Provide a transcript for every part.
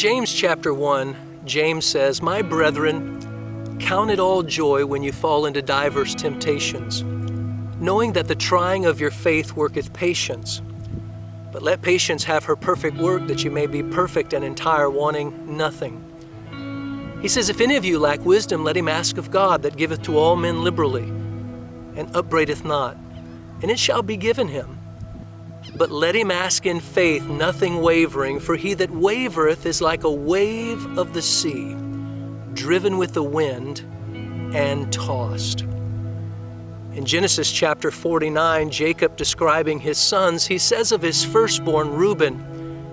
James chapter 1, James says, "My brethren, count it all joy when you fall into divers temptations, knowing that the trying of your faith worketh patience. But let patience have her perfect work, that you may be perfect and entire, wanting nothing." He says, "If any of you lack wisdom, let him ask of God, that giveth to all men liberally, and upbraideth not, and it shall be given him. But let him ask in faith, nothing wavering, for he that wavereth is like a wave of the sea, driven with the wind and tossed." In Genesis chapter 49, Jacob describing his sons, he says of his firstborn Reuben,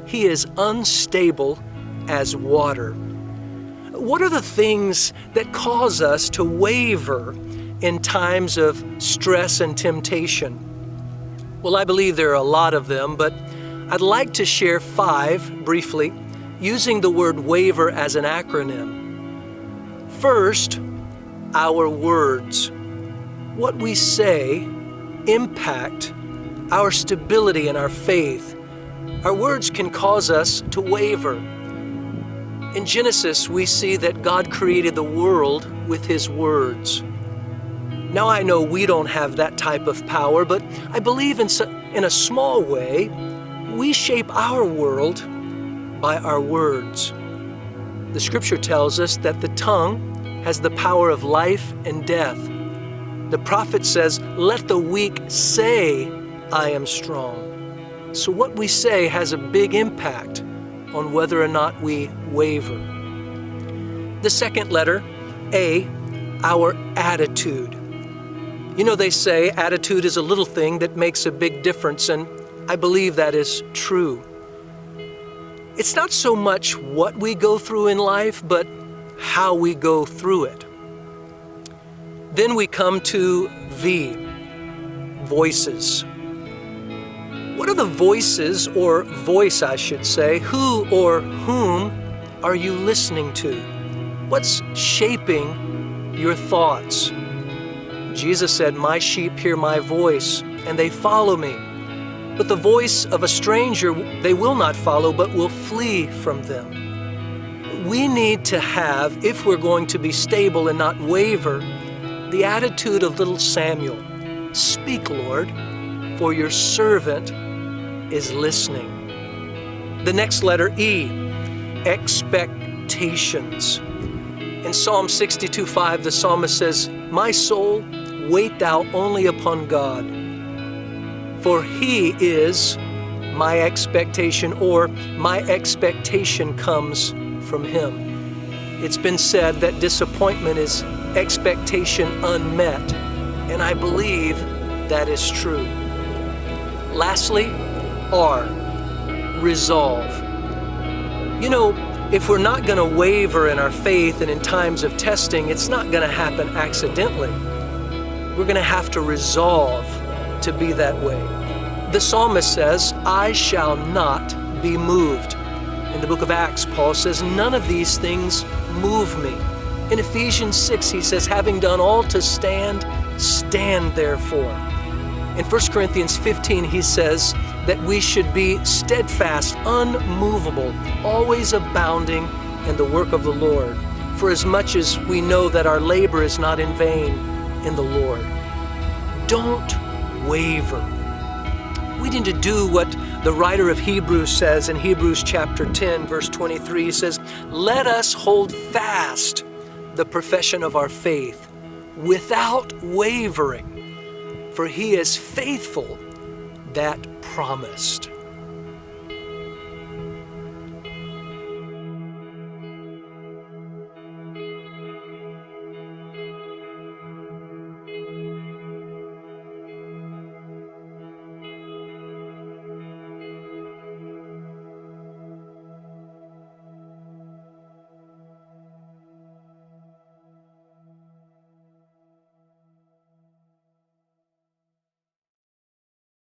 "He is unstable as water." What are the things that cause us to waver in times of stress and temptation? Well, I believe there are a lot of them, but I'd like to share 5 briefly, using the word waver as an acronym. First, our words. What we say impact our stability and our faith. Our words can cause us to waver. In Genesis, we see that God created the world with His words. Now, I know we don't have that type of power, but I believe in a small way, we shape our world by our words. The Scripture tells us that the tongue has the power of life and death. The prophet says, "Let the weak say, I am strong." So what we say has a big impact on whether or not we waver. The second letter, A, our attitude. You know, they say attitude is a little thing that makes a big difference, and I believe that is true. It's not so much what we go through in life, but how we go through it. Then we come to V, voices. What are the voices, or voice I should say, who or whom are you listening to? What's shaping your thoughts? Jesus said, "My sheep hear my voice, and they follow me. But the voice of a stranger they will not follow, but will flee from them." We need to have, if we're going to be stable and not waver, the attitude of little Samuel. "Speak, Lord, for your servant is listening." The next letter, E, expectations. In Psalm 62:5, the psalmist says, "My soul, wait thou only upon God, for He is my expectation," or "my expectation comes from Him." It's been said that disappointment is expectation unmet, and I believe that is true. Lastly, R, resolve. You know, if we're not going to waver in our faith and in times of testing, it's not going to happen accidentally. We're going to have to resolve to be that way. The psalmist says, "I shall not be moved." In the book of Acts, Paul says, "None of these things move me." In Ephesians 6, he says, "Having done all to stand, stand therefore." In 1 Corinthians 15, he says that we should be steadfast, unmovable, always abounding in the work of the Lord, for as much as we know that our labor is not in vain in the Lord. Don't waver. We need to do what the writer of Hebrews says in Hebrews chapter 10, verse 23. He says, "Let us hold fast the profession of our faith without wavering, for He is faithful that promised."